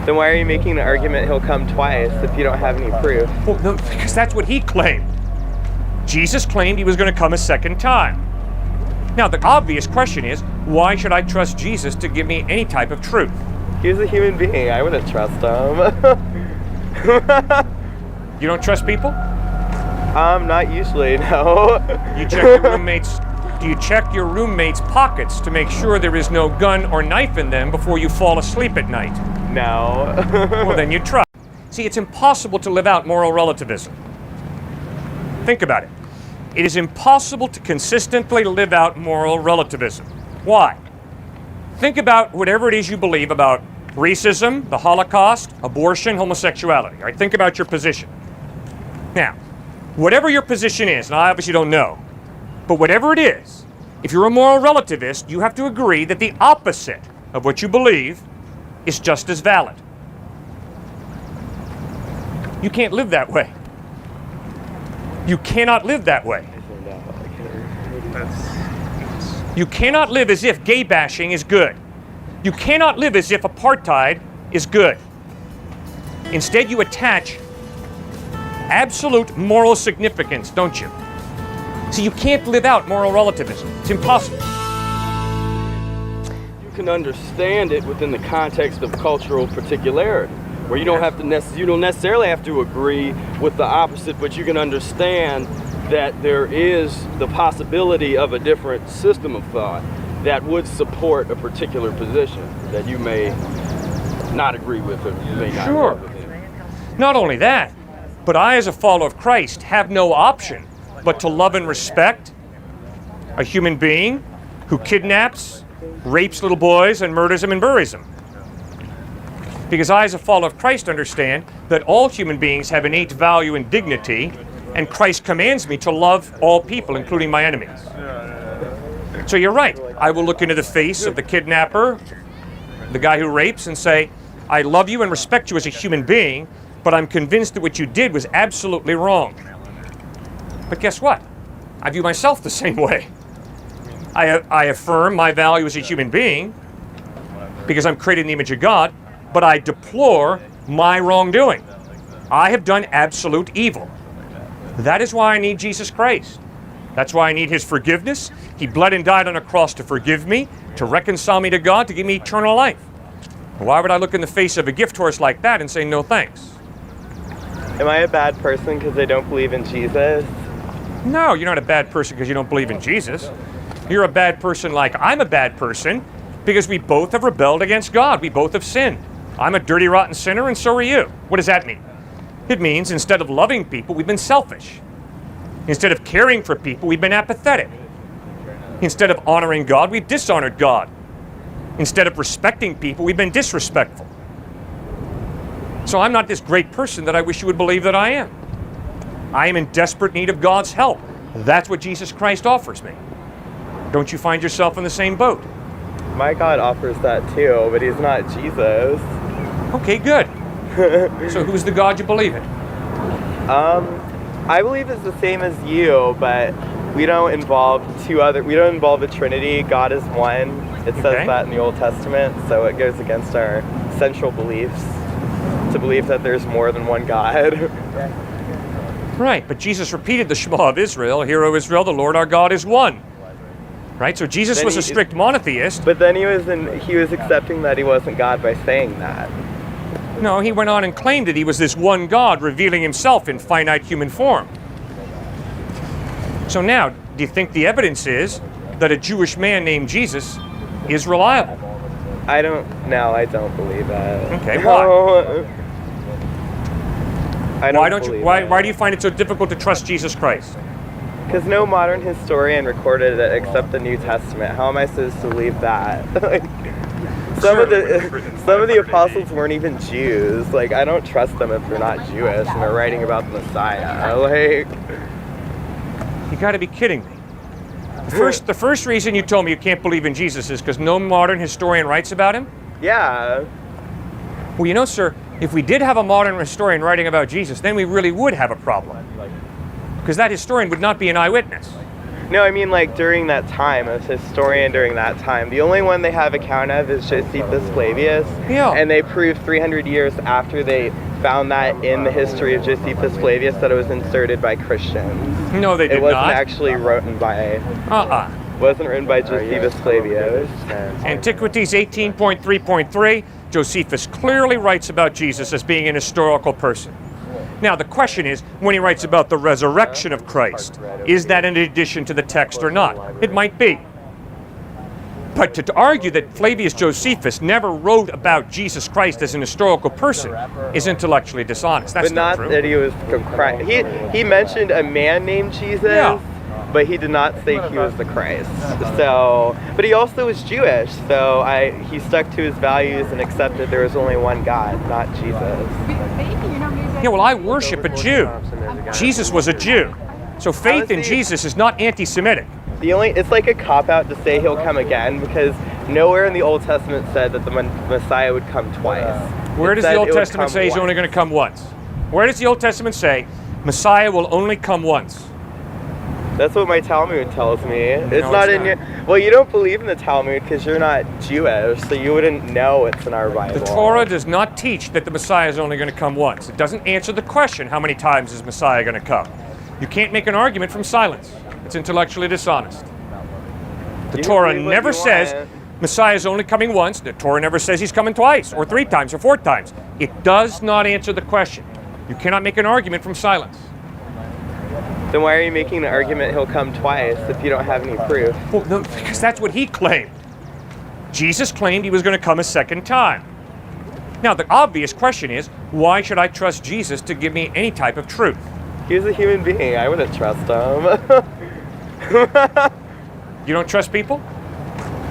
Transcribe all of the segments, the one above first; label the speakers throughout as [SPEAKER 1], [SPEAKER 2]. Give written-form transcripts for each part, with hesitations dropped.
[SPEAKER 1] Then why are you making the argument he'll come twice if you don't have any proof?
[SPEAKER 2] Well, no, because that's what he claimed. Jesus claimed he was going to come a second time. Now, the obvious question is, why should I trust Jesus to give me any type of truth?
[SPEAKER 1] He was a human being. I wouldn't trust him.
[SPEAKER 2] You don't trust people?
[SPEAKER 1] Not usually, no.
[SPEAKER 2] You check your roommates. Do you check your roommates' pockets to make sure there is no gun or knife in them before you fall asleep at night?
[SPEAKER 1] No.
[SPEAKER 2] Well, then you trust. See, it's impossible to live out moral relativism. Think about it. It is impossible to consistently live out moral relativism. Why? Think about whatever it is you believe about racism, the Holocaust, abortion, homosexuality. All right? Think about your position. Now, whatever your position is, and I obviously don't know, but whatever it is, if you're a moral relativist, you have to agree that the opposite of what you believe is just as valid. You can't live that way. You cannot live that way. You cannot live as if gay bashing is good. You cannot live as if apartheid is good. Instead, you attach absolute moral significance, don't you? So you can't live out moral relativism. It's impossible.
[SPEAKER 3] You can understand it within the context of cultural particularity, where you don't have to you don't necessarily have to agree with the opposite, but you can understand that there is the possibility of a different system of thought that would support a particular position that you may not agree with or you may not
[SPEAKER 2] Sure.
[SPEAKER 3] agree with.
[SPEAKER 2] Not only that, but I, as a follower of Christ, have no option but to love and respect a human being who kidnaps, rapes little boys, and murders them and buries them. Because I, as a follower of Christ, understand that all human beings have innate value and dignity, and Christ commands me to love all people, including my enemies. So you're right. I will look into the face of the kidnapper, the guy who rapes, and say, I love you and respect you as a human being, but I'm convinced that what you did was absolutely wrong. But guess what? I view myself the same way. I affirm my value as a human being because I'm created in the image of God, but I deplore my wrongdoing. I have done absolute evil. That is why I need Jesus Christ. That's why I need his forgiveness. He bled and died on a cross to forgive me, to reconcile me to God, to give me eternal life. Why would I look in the face of a gift horse like that and say no thanks?
[SPEAKER 1] Am I a bad person because I don't believe in Jesus?
[SPEAKER 2] No, you're not a bad person because you don't believe in Jesus. You're a bad person like I'm a bad person because we both have rebelled against God. We both have sinned. I'm a dirty, rotten sinner, and so are you. What does that mean? It means instead of loving people, we've been selfish. Instead of caring for people, we've been apathetic. Instead of honoring God, we've dishonored God. Instead of respecting people, we've been disrespectful. So I'm not this great person that I wish you would believe that I am. I am in desperate need of God's help. That's what Jesus Christ offers me. Don't you find yourself in the same boat?
[SPEAKER 1] My God offers that too, but he's not Jesus.
[SPEAKER 2] Okay, good. So who's the God you believe in?
[SPEAKER 1] I believe it's the same as you, but we don't involve the Trinity. God is one. It says that in the Old Testament, so it goes against our central beliefs to believe that there's more than one God.
[SPEAKER 2] Right, but Jesus repeated the Shema of Israel, Hear, O Israel, the Lord our God is one. Right, so Jesus was a strict monotheist.
[SPEAKER 1] But then he was accepting that he wasn't God by saying that.
[SPEAKER 2] No, he went on and claimed that he was this one God revealing himself in finite human form. So now, do you think the evidence is that a Jewish man named Jesus is reliable?
[SPEAKER 1] I don't believe that.
[SPEAKER 2] Okay, why?
[SPEAKER 1] Why
[SPEAKER 2] do you find it so difficult to trust Jesus Christ?
[SPEAKER 1] Because no modern historian recorded it except the New Testament. How am I supposed to believe that? Some of the apostles weren't even Jews. Like, I don't trust them if they're not Jewish and they're writing about the Messiah. Like,
[SPEAKER 2] you got to be kidding me. The first reason you told me you can't believe in Jesus is because no modern historian writes about him?
[SPEAKER 1] Yeah.
[SPEAKER 2] Well, you know, sir, if we did have a modern historian writing about Jesus, then we really would have a problem. Because that historian would not be an eyewitness.
[SPEAKER 1] No, I mean like during that time, as historian during that time, the only one they have account of is Josephus Flavius.
[SPEAKER 2] Yeah.
[SPEAKER 1] And they proved 300 years after they found that in the history of Josephus Flavius that it was inserted by Christians.
[SPEAKER 2] No, they did
[SPEAKER 1] It wasn't
[SPEAKER 2] not.
[SPEAKER 1] actually written by. Wasn't written by Josephus Flavius.
[SPEAKER 2] Antiquities 18.3.3, Josephus clearly writes about Jesus as being an historical person. Now, the question is, when he writes about the resurrection of Christ, is that in addition to the text or not? It might be. But to argue that Flavius Josephus never wrote about Jesus Christ as an historical person is intellectually dishonest. That's
[SPEAKER 1] But not
[SPEAKER 2] true.
[SPEAKER 1] that he was the Christ. He mentioned a man named Jesus.
[SPEAKER 2] Yeah.
[SPEAKER 1] But he did not say he was the Christ. So, but he also was Jewish. So he stuck to his values and accepted there was only one God, not Jesus.
[SPEAKER 2] Yeah, well, I worship a Jew. Jesus was a Jew. So faith in Jesus is not anti-Semitic.
[SPEAKER 1] It's like a cop-out to say he'll come again because nowhere in the Old Testament said that the Messiah would come twice.
[SPEAKER 2] Where does the Old Testament say he's only going to come once? Where does the Old Testament say Messiah will only come once?
[SPEAKER 1] That's what my Talmud tells me. It's
[SPEAKER 2] No,
[SPEAKER 1] not
[SPEAKER 2] it's
[SPEAKER 1] in
[SPEAKER 2] not.
[SPEAKER 1] your. Well, you don't believe in the Talmud because you're not Jewish, so you wouldn't know it's in our Bible.
[SPEAKER 2] The Torah does not teach that the Messiah is only going to come once. It doesn't answer the question, how many times is Messiah going to come? You can't make an argument from silence. It's intellectually dishonest. The
[SPEAKER 1] You
[SPEAKER 2] Torah
[SPEAKER 1] can believe what
[SPEAKER 2] never
[SPEAKER 1] you
[SPEAKER 2] says
[SPEAKER 1] want.
[SPEAKER 2] Messiah is only coming once. The Torah never says he's coming twice, or 3 times, or 4 times. It does not answer the question. You cannot make an argument from silence.
[SPEAKER 1] Then why are you making the argument he'll come twice if you don't have any proof?
[SPEAKER 2] Well, no, because that's what he claimed. Jesus claimed he was going to come a second time. Now, the obvious question is, why should I trust Jesus to give me any type of truth?
[SPEAKER 1] He's a human being. I wouldn't trust him.
[SPEAKER 2] You don't trust people?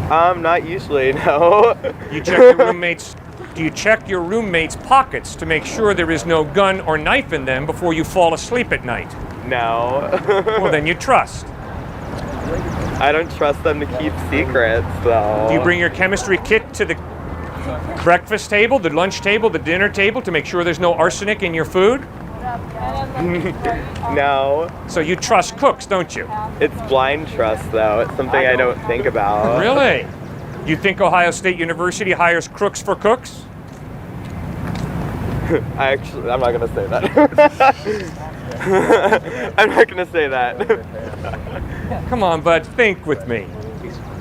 [SPEAKER 1] Not usually, no.
[SPEAKER 2] You check your roommates. Do you check your roommates' pockets to make sure there is no gun or knife in them before you fall asleep at night?
[SPEAKER 1] No.
[SPEAKER 2] Well, then you trust.
[SPEAKER 1] I don't trust them to keep secrets, though.
[SPEAKER 2] Do you bring your chemistry kit to the breakfast table, the lunch table, the dinner table to make sure there's no arsenic in your food?
[SPEAKER 1] No.
[SPEAKER 2] So you trust cooks, don't you?
[SPEAKER 1] It's blind trust, though. It's something I don't think about.
[SPEAKER 2] Really? You think Ohio State University hires crooks for cooks?
[SPEAKER 1] I'm not going to say that. I'm not going to say that.
[SPEAKER 2] Come on, bud, think with me.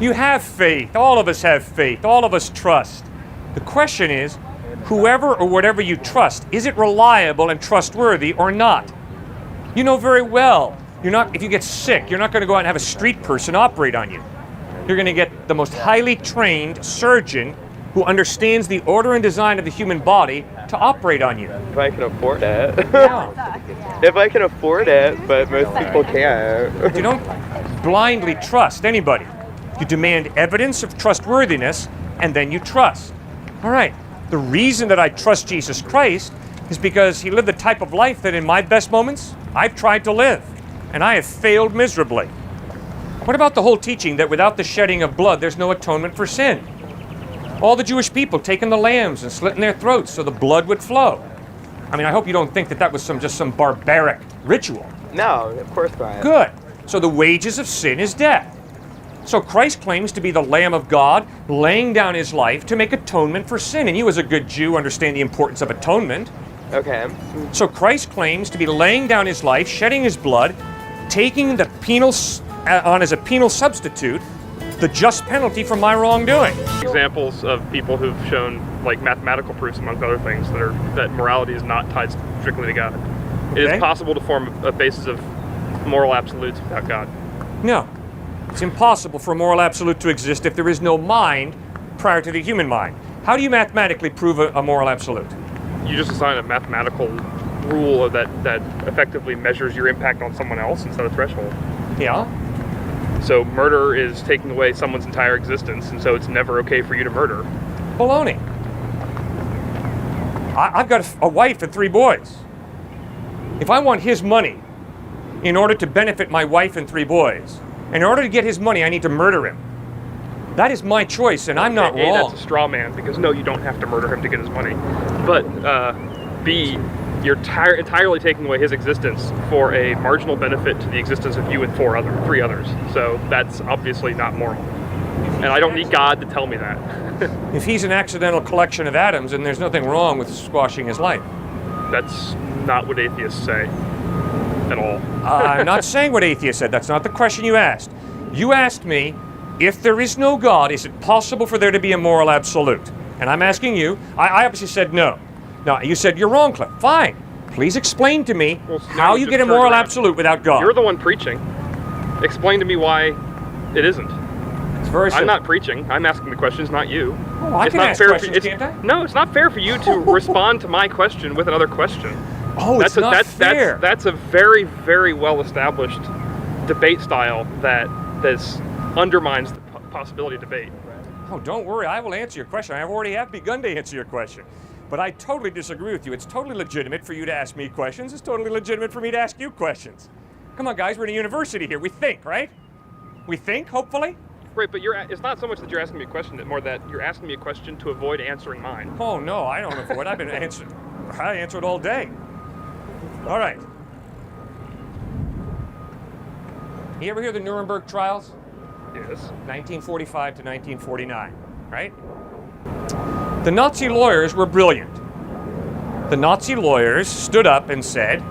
[SPEAKER 2] You have faith. All of us have faith. All of us trust. The question is, whoever or whatever you trust, is it reliable and trustworthy or not? You know very well, if you get sick, you're not going to go out and have a street person operate on you. You're going to get the most highly trained surgeon who understands the order and design of the human body to operate on you.
[SPEAKER 1] If I can afford it.
[SPEAKER 2] Yeah.
[SPEAKER 1] If I can afford it, but most people can't.
[SPEAKER 2] You don't blindly trust anybody. You demand evidence of trustworthiness, and then you trust. All right, the reason that I trust Jesus Christ is because he lived the type of life that in my best moments, I've tried to live, and I have failed miserably. What about the whole teaching that without the shedding of blood, there's no atonement for sin? All the Jewish people taking the lambs and slitting their throats so the blood would flow. I mean, I hope you don't think that that was just some barbaric ritual.
[SPEAKER 1] No, of course not.
[SPEAKER 2] Good. So the wages of sin is death. So Christ claims to be the Lamb of God, laying down his life to make atonement for sin. And you as a good Jew understand the importance of atonement.
[SPEAKER 1] Okay.
[SPEAKER 2] So Christ claims to be laying down his life, shedding his blood, taking the penal on as a penal substitute, the just penalty for my wrongdoing.
[SPEAKER 4] Examples of people who've shown like mathematical proofs, among other things, that morality is not tied strictly to God. It
[SPEAKER 2] Okay.
[SPEAKER 4] is possible to form a basis of moral absolutes without God.
[SPEAKER 2] No. It's impossible for a moral absolute to exist if there is no mind prior to the human mind. How do you mathematically prove a moral absolute?
[SPEAKER 4] You just assign a mathematical rule that effectively measures your impact on someone else and set a threshold.
[SPEAKER 2] Yeah.
[SPEAKER 4] So murder is taking away someone's entire existence, and so it's never okay for you to murder.
[SPEAKER 2] Baloney. I've got a wife and 3 boys. If I want his money in order to benefit my wife and 3 boys, in order to get his money, I need to murder him. That is my choice, and I'm not wrong.
[SPEAKER 4] That's a straw man, because no, you don't have to murder him to get his money. But B, you're entirely taking away his existence for a marginal benefit to the existence of you and three others. So that's obviously not moral. And I don't need God to tell me that.
[SPEAKER 2] If he's an accidental collection of atoms, then there's nothing wrong with squashing his life.
[SPEAKER 4] That's not what atheists say at all.
[SPEAKER 2] I'm not saying what atheists said. That's not the question you asked. You asked me, if there is no God, is it possible for there to be a moral absolute? And I'm asking you, I obviously said no. Now, you said you're wrong, Cliff. Fine. Please explain to me how you get a moral absolute without God.
[SPEAKER 4] You're the one preaching. Explain to me why it isn't.
[SPEAKER 2] It's very simple.
[SPEAKER 4] I'm not preaching. I'm asking the questions, not you.
[SPEAKER 2] Oh, I can ask questions, can't I?
[SPEAKER 4] No, it's not fair for you to respond to my question with another question.
[SPEAKER 2] Oh, it's not fair.
[SPEAKER 4] That's a very, very well-established debate style that undermines the possibility of debate.
[SPEAKER 2] Oh, don't worry. I will answer your question. I already have begun to answer your question. But I totally disagree with you. It's totally legitimate for you to ask me questions. It's totally legitimate for me to ask you questions. Come on, guys. We're in a university here. We think, right? We think, hopefully?
[SPEAKER 4] Right, but it's not so much that you're asking me a question, more that you're asking me a question to avoid answering mine.
[SPEAKER 2] Oh, no, I don't avoid. I've been answering. I answered all day. All right. You ever hear the Nuremberg Trials?
[SPEAKER 4] Yes.
[SPEAKER 2] 1945 to 1949, right? The Nazi lawyers were brilliant. The Nazi lawyers stood up and said,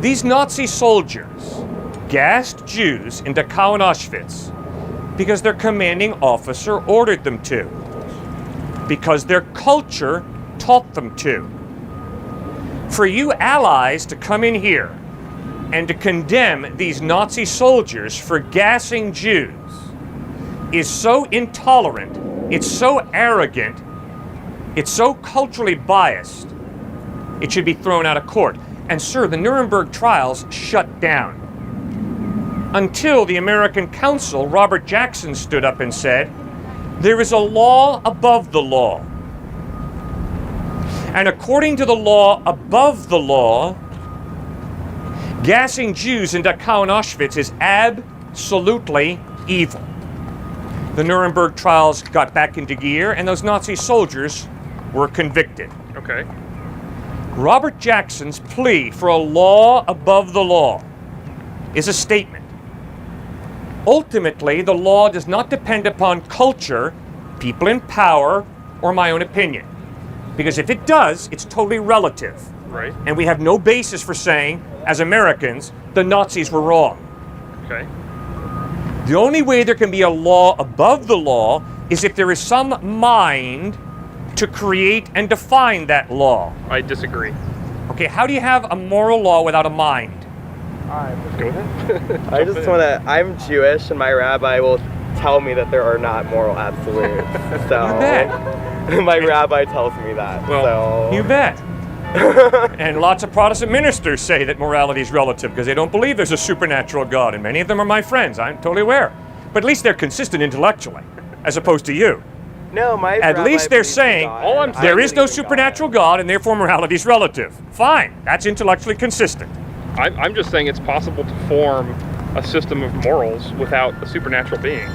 [SPEAKER 2] these Nazi soldiers gassed Jews into Dachau and Auschwitz because their commanding officer ordered them to, because their culture taught them to. For you allies to come in here and to condemn these Nazi soldiers for gassing Jews is so intolerant, it's so arrogant, it's so culturally biased, it should be thrown out of court. And sir, the Nuremberg trials shut down. Until the American counsel, Robert Jackson, stood up and said, there is a law above the law. And according to the law above the law, gassing Jews in Dachau and Auschwitz is absolutely evil. The Nuremberg trials got back into gear, and those Nazi soldiers were convicted.
[SPEAKER 4] Okay.
[SPEAKER 2] Robert Jackson's plea for a law above the law is a statement. Ultimately, the law does not depend upon culture, people in power, or my own opinion. Because if it does, it's totally relative.
[SPEAKER 4] Right.
[SPEAKER 2] And we have no basis for saying, as Americans, the Nazis were wrong.
[SPEAKER 4] Okay.
[SPEAKER 2] The only way there can be a law above the law is if there is some mind to create and define that law.
[SPEAKER 4] I disagree.
[SPEAKER 2] Okay, how do you have a moral law without a mind?
[SPEAKER 4] Go ahead.
[SPEAKER 1] I just want to, I'm Jewish and my rabbi will tell me that there are not moral absolutes. So
[SPEAKER 2] You bet.
[SPEAKER 1] my rabbi tells me that.
[SPEAKER 2] Well,
[SPEAKER 1] so.
[SPEAKER 2] You bet. And lots of Protestant ministers say that morality is relative because they don't believe there's a supernatural God, and many of them are my friends. I'm totally aware. But at least they're consistent intellectually, as opposed to you.
[SPEAKER 1] No, my
[SPEAKER 2] At
[SPEAKER 1] rabbi
[SPEAKER 2] least they're
[SPEAKER 1] believes in
[SPEAKER 2] saying
[SPEAKER 1] God.
[SPEAKER 2] there is no
[SPEAKER 1] believe in
[SPEAKER 2] supernatural God, and therefore morality is relative. Fine, that's intellectually consistent.
[SPEAKER 4] I'm just saying it's possible to form a system of morals without a supernatural being.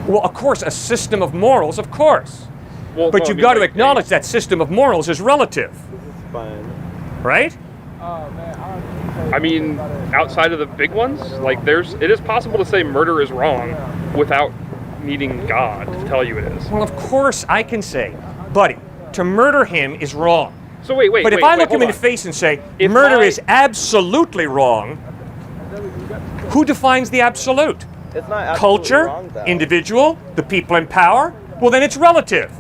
[SPEAKER 2] Well, of course, a system of morals, of course.
[SPEAKER 4] Well,
[SPEAKER 2] But
[SPEAKER 4] no, I
[SPEAKER 2] you've
[SPEAKER 4] mean,
[SPEAKER 2] got to
[SPEAKER 4] like,
[SPEAKER 2] acknowledge that system of morals is relative,
[SPEAKER 1] This is fun.
[SPEAKER 2] right?
[SPEAKER 4] I mean, outside of the big ones, like it is possible to say murder is wrong without needing God to tell you it is.
[SPEAKER 2] Well, of course I can say, buddy, to murder him is wrong.
[SPEAKER 4] So wait,
[SPEAKER 2] But if I look him in the
[SPEAKER 4] hold on.
[SPEAKER 2] face and say,
[SPEAKER 4] If
[SPEAKER 2] murder
[SPEAKER 4] I-
[SPEAKER 2] is absolutely wrong, who defines the absolute?
[SPEAKER 1] It's not absolutely
[SPEAKER 2] Culture,
[SPEAKER 1] wrong, though.
[SPEAKER 2] individual, the people in power? Well, then it's relative.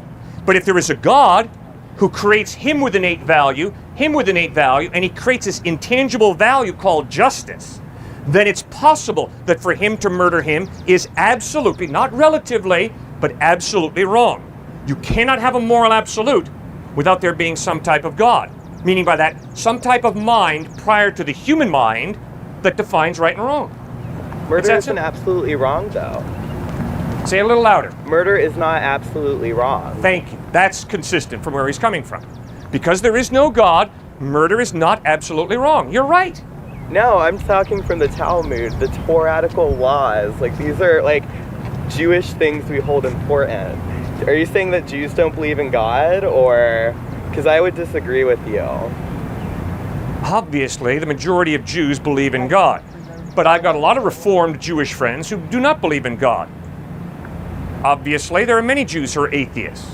[SPEAKER 2] But if there is a God who creates him with innate value, and he creates this intangible value called justice, then it's possible that for him to murder him is absolutely, not relatively, but absolutely wrong. You cannot have a moral absolute without there being some type of God. Meaning by that, some type of mind prior to the human mind that defines right and wrong.
[SPEAKER 1] Murder
[SPEAKER 2] that
[SPEAKER 1] isn't
[SPEAKER 2] simple.
[SPEAKER 1] absolutely wrong, though.
[SPEAKER 2] Say it a little louder.
[SPEAKER 1] Murder is not absolutely wrong.
[SPEAKER 2] Thank you. That's consistent from where he's coming from. Because there is no God, murder is not absolutely wrong. You're right.
[SPEAKER 1] No, I'm talking from the Talmud, the Torahtical laws. Like, these are, like, Jewish things we hold important. Are you saying that Jews don't believe in God, or Because I would disagree with you.
[SPEAKER 2] Obviously, the majority of Jews believe in God. But I've got a lot of Reformed Jewish friends who do not believe in God. Obviously, there are many Jews who are atheists.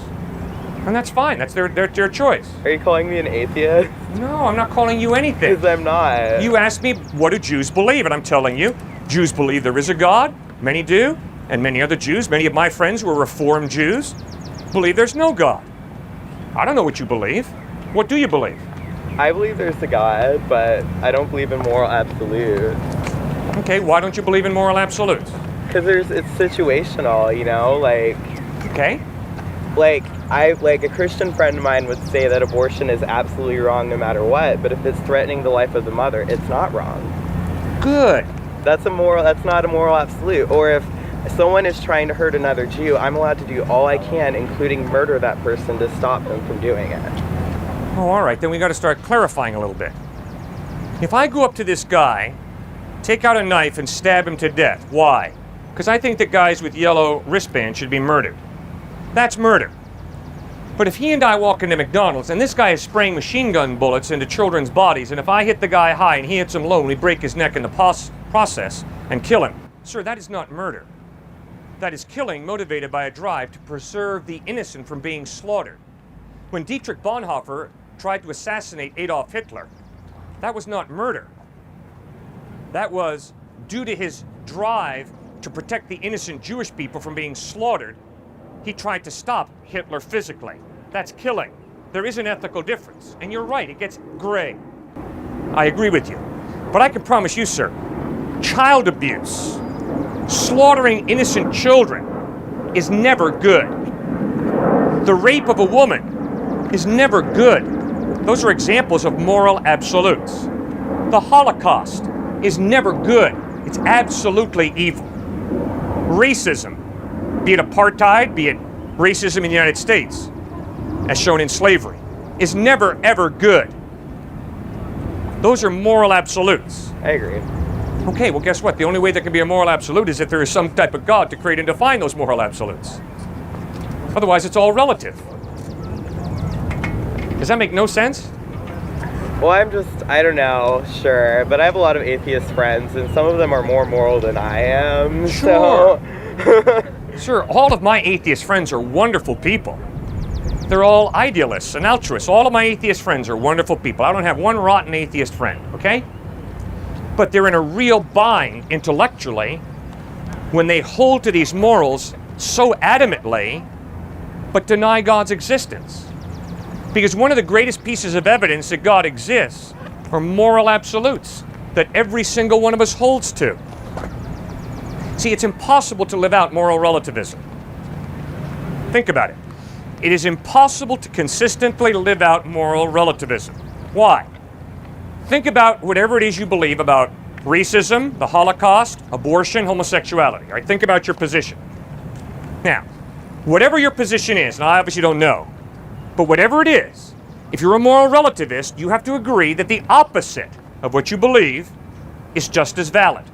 [SPEAKER 2] And that's fine. That's their choice.
[SPEAKER 1] Are you calling me an atheist?
[SPEAKER 2] No, I'm not calling you anything.
[SPEAKER 1] Because I'm not.
[SPEAKER 2] You asked me, what do Jews believe? And I'm telling you, Jews believe there is a God. Many do. And many other Jews, many of my friends who are Reformed Jews, believe there's no God. I don't know what you believe. What do you believe?
[SPEAKER 1] I believe there's a God, but I don't believe in moral absolutes.
[SPEAKER 2] Okay, why don't you believe in moral absolutes?
[SPEAKER 1] Because it's situational, you know, like...
[SPEAKER 2] Okay.
[SPEAKER 1] Like a Christian friend of mine would say that abortion is absolutely wrong no matter what, but if it's threatening the life of the mother, it's not wrong.
[SPEAKER 2] Good.
[SPEAKER 1] That's not a moral absolute. Or if someone is trying to hurt another Jew, I'm allowed to do all I can, including murder that person, to stop him from doing it.
[SPEAKER 2] Oh, all right, then we got to start clarifying a little bit. If I go up to this guy, take out a knife and stab him to death, why? Because I think that guys with yellow wristbands should be murdered. That's murder. But if he and I walk into McDonald's and this guy is spraying machine gun bullets into children's bodies, and if I hit the guy high and he hits him low and we break his neck in the process and kill him, sir, that is not murder. That is killing motivated by a drive to preserve the innocent from being slaughtered. When Dietrich Bonhoeffer tried to assassinate Adolf Hitler, that was not murder. That was due to his drive to protect the innocent Jewish people from being slaughtered. He tried to stop Hitler physically. That's killing. There is an ethical difference. And you're right, it gets gray. I agree with you. But I can promise you, sir, child abuse, slaughtering innocent children is never good. The rape of a woman is never good. Those are examples of moral absolutes. The Holocaust is never good. It's absolutely evil. Racism, be it apartheid, be it racism in the United States, as shown in slavery, is never, ever good. Those are moral absolutes.
[SPEAKER 1] I agree.
[SPEAKER 2] Okay, well, guess what? The only way there can be a moral absolute is if there is some type of God to create and define those moral absolutes. Otherwise, it's all relative. Does that make no sense?
[SPEAKER 1] Well, I don't know, sure, but I have a lot of atheist friends, and some of them are more moral than I am,
[SPEAKER 2] Sure.
[SPEAKER 1] so...
[SPEAKER 2] Sir, all of my atheist friends are wonderful people. They're all idealists and altruists. All of my atheist friends are wonderful people. I don't have one rotten atheist friend, okay? But they're in a real bind intellectually when they hold to these morals so adamantly, but deny God's existence. Because one of the greatest pieces of evidence that God exists are moral absolutes that every single one of us holds to. See, it's impossible to live out moral relativism. Think about it. It is impossible to consistently live out moral relativism. Why? Think about whatever it is you believe about racism, the Holocaust, abortion, homosexuality. All right, think about your position. Now, whatever your position is, and I obviously don't know, but whatever it is, if you're a moral relativist, you have to agree that the opposite of what you believe is just as valid.